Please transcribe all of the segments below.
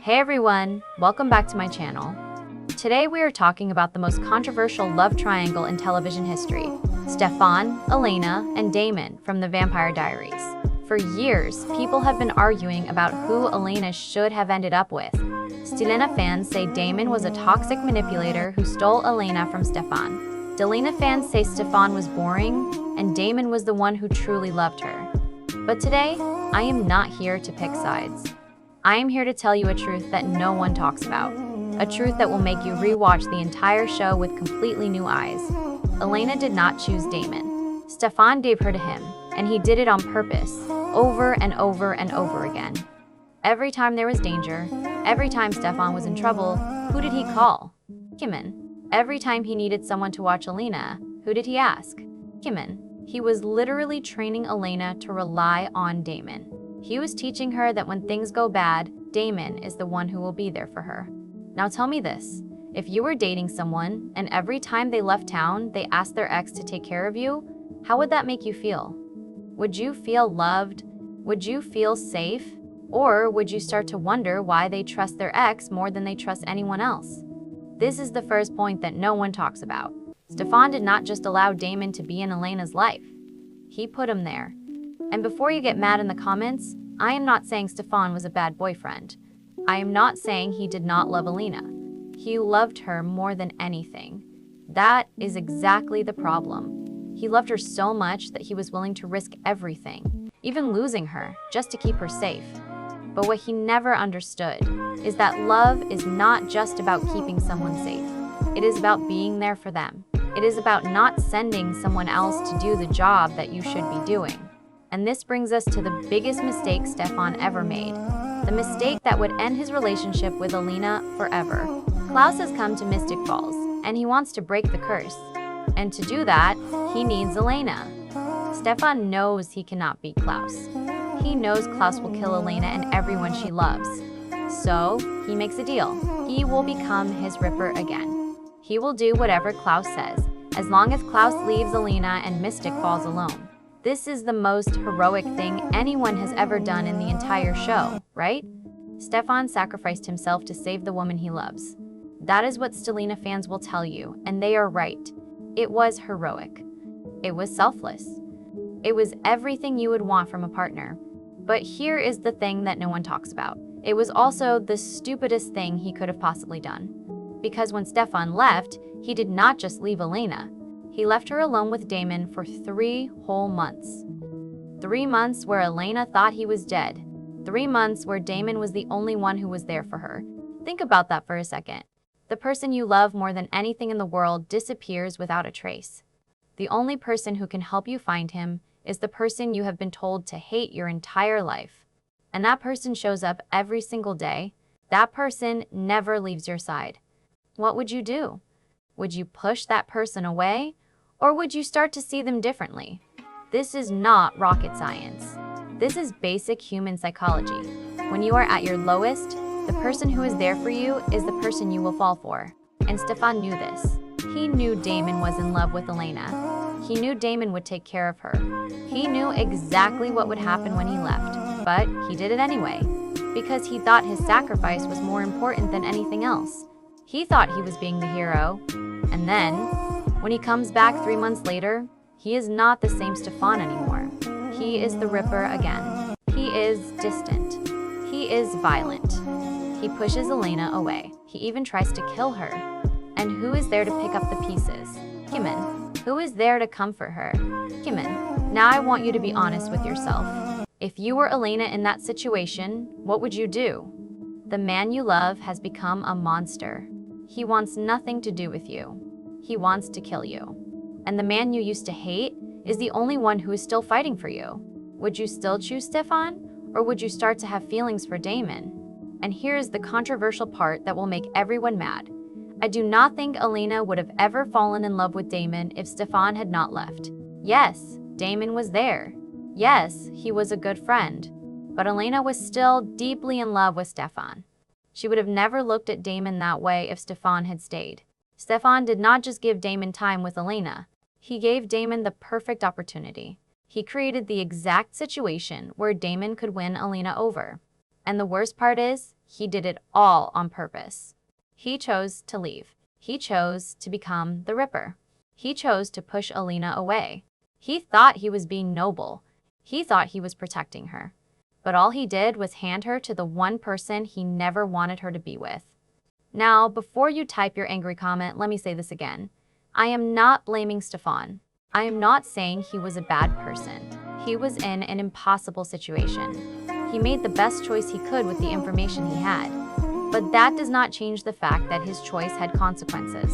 Hey everyone, welcome back to my channel. Today we are talking about the most controversial love triangle in television history, Stefan, Elena, and Damon from the Vampire Diaries. For years, people have been arguing about who Elena should have ended up with. Delena fans say Damon was a toxic manipulator who stole Elena from Stefan. Delena fans say Stefan was boring, and Damon was the one who truly loved her. But today, I am not here to pick sides. I am here to tell you a truth that no one talks about. A truth that will make you rewatch the entire show with completely new eyes. Elena did not choose Damon. Stefan gave her to him, and he did it on purpose, over and over and over again. Every time there was danger, every time Stefan was in trouble, who did he call? Damon. Every time he needed someone to watch Elena, who did he ask? Damon. He was literally training Elena to rely on Damon. He was teaching her that when things go bad, Damon is the one who will be there for her. Now tell me this, if you were dating someone and every time they left town, they asked their ex to take care of you, how would that make you feel? Would you feel loved? Would you feel safe? Or would you start to wonder why they trust their ex more than they trust anyone else? This is the first point that no one talks about. Stefan did not just allow Damon to be in Elena's life. He put him there. And before you get mad in the comments, I am not saying Stefan was a bad boyfriend. I am not saying he did not love Elena. He loved her more than anything. That is exactly the problem. He loved her so much that he was willing to risk everything, even losing her, just to keep her safe. But what he never understood is that love is not just about keeping someone safe. It is about being there for them. It is about not sending someone else to do the job that you should be doing. And this brings us to the biggest mistake Stefan ever made. The mistake that would end his relationship with Elena forever. Klaus has come to Mystic Falls, and he wants to break the curse. And to do that, he needs Elena. Stefan knows he cannot beat Klaus. He knows Klaus will kill Elena and everyone she loves. So, he makes a deal. He will become his Ripper again. He will do whatever Klaus says, as long as Klaus leaves Elena and Mystic Falls alone. This is the most heroic thing anyone has ever done in the entire show, right? Stefan sacrificed himself to save the woman he loves. That is what Delena fans will tell you, and they are right. It was heroic. It was selfless. It was everything you would want from a partner. But here is the thing that no one talks about. It was also the stupidest thing he could have possibly done. Because when Stefan left, he did not just leave Elena. He left her alone with Damon for 3 whole months. 3 months where Elena thought he was dead. 3 months where Damon was the only one who was there for her. Think about that for a second. The person you love more than anything in the world disappears without a trace. The only person who can help you find him is the person you have been told to hate your entire life. And that person shows up every single day. That person never leaves your side. What would you do? Would you push that person away? Or would you start to see them differently? This is not rocket science. This is basic human psychology. When you are at your lowest, the person who is there for you is the person you will fall for. And Stefan knew this. He knew Damon was in love with Elena. He knew Damon would take care of her. He knew exactly what would happen when he left, but he did it anyway, because he thought his sacrifice was more important than anything else. He thought he was being the hero, and then, when he comes back 3 months later, he is not the same Stefan anymore. He is the Ripper again. He is distant. He is violent. He pushes Elena away. He even tries to kill her. And who is there to pick up the pieces? Damon. Who is there to comfort her? Damon. Now I want you to be honest with yourself. If you were Elena in that situation, what would you do? The man you love has become a monster. He wants nothing to do with you. He wants to kill you. And the man you used to hate is the only one who is still fighting for you. Would you still choose Stefan? Or would you start to have feelings for Damon? And here's the controversial part that will make everyone mad. I do not think Elena would have ever fallen in love with Damon if Stefan had not left. Yes, Damon was there. Yes, he was a good friend. But Elena was still deeply in love with Stefan. She would have never looked at Damon that way if Stefan had stayed. Stefan did not just give Damon time with Elena. He gave Damon the perfect opportunity. He created the exact situation where Damon could win Elena over. And the worst part is, He did it all on purpose. He chose to leave. He chose to become the Ripper. He chose to push Elena away. He thought he was being noble. He thought he was protecting her. But all he did was hand her to the one person he never wanted her to be with. Now, before you type your angry comment, let me say this again. I am not blaming Stefan. I am not saying he was a bad person. He was in an impossible situation. He made the best choice he could with the information he had. But that does not change the fact that his choice had consequences.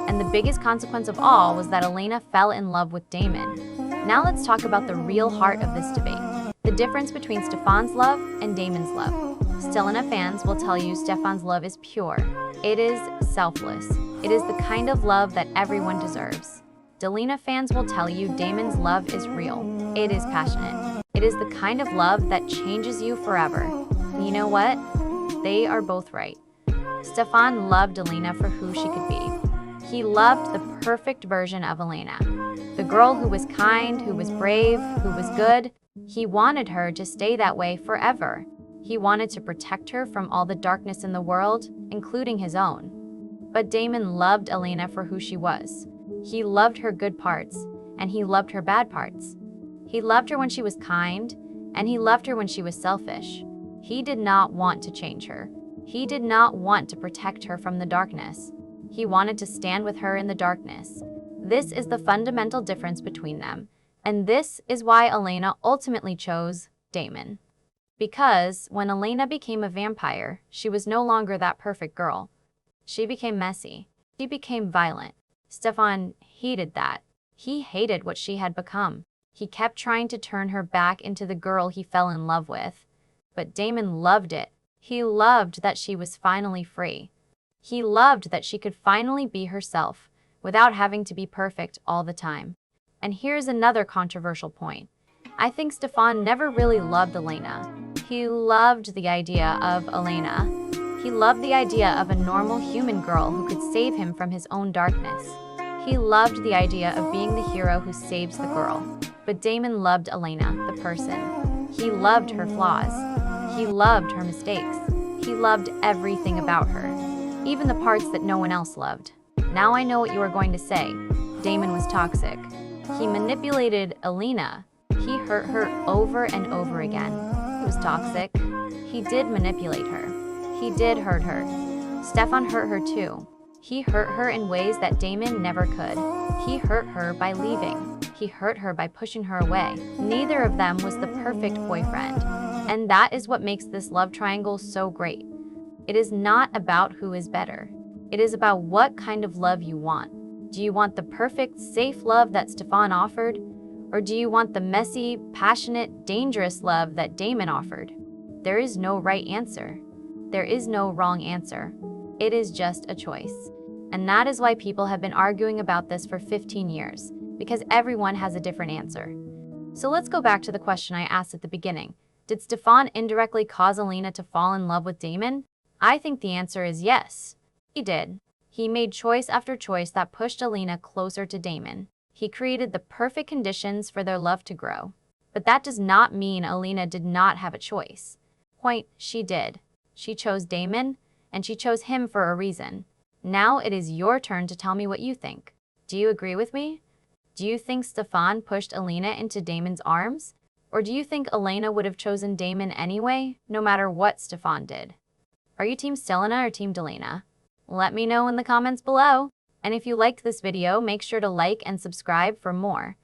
And the biggest consequence of all was that Elena fell in love with Damon. Now let's talk about the real heart of this debate. The difference between Stefan's love and Damon's love. Delena fans will tell you Stefan's love is pure. It is selfless. It is the kind of love that everyone deserves. Delena fans will tell you Damon's love is real. It is passionate. It is the kind of love that changes you forever. And you know what? They are both right. Stefan loved Elena for who she could be. He loved the perfect version of Elena. The girl who was kind, who was brave, who was good. He wanted her to stay that way forever. He wanted to protect her from all the darkness in the world, including his own. But Damon loved Elena for who she was. He loved her good parts, and he loved her bad parts. He loved her when she was kind, and he loved her when she was selfish. He did not want to change her. He did not want to protect her from the darkness. He wanted to stand with her in the darkness. This is the fundamental difference between them, and this is why Elena ultimately chose Damon. Because when Elena became a vampire, she was no longer that perfect girl. She became messy. She became violent. Stefan hated that. He hated what she had become. He kept trying to turn her back into the girl he fell in love with. But Damon loved it. He loved that she was finally free. He loved that she could finally be herself without having to be perfect all the time. And here's another controversial point. I think Stefan never really loved Elena. He loved the idea of Elena. He loved the idea of a normal human girl who could save him from his own darkness. He loved the idea of being the hero who saves the girl. But Damon loved Elena, the person. He loved her flaws. He loved her mistakes. He loved everything about her, even the parts that no one else loved. Now I know what you are going to say. Damon was toxic. He manipulated Elena. He hurt her over and over again. He was toxic. He did manipulate her. He did hurt her. Stefan hurt her too. He hurt her in ways that Damon never could. He hurt her by leaving. He hurt her by pushing her away. Neither of them was the perfect boyfriend. And that is what makes this love triangle so great. It is not about who is better. It is about what kind of love you want. Do you want the perfect, safe love that Stefan offered? Or do you want the messy, passionate, dangerous love that Damon offered? There is no right answer. There is no wrong answer. It is just a choice. And that is why people have been arguing about this for 15 years, because everyone has a different answer. So let's go back to the question I asked at the beginning. Did Stefan indirectly cause Elena to fall in love with Damon? I think the answer is yes. He did. He made choice after choice that pushed Elena closer to Damon. He created the perfect conditions for their love to grow. But that does not mean Elena did not have a choice. Point, she did. She chose Damon, and she chose him for a reason. Now it is your turn to tell me what you think. Do you agree with me? Do you think Stefan pushed Elena into Damon's arms? Or do you think Elena would have chosen Damon anyway, no matter what Stefan did? Are you Team Delena or Team Delena? Let me know in the comments below. And if you liked this video, make sure to like and subscribe for more.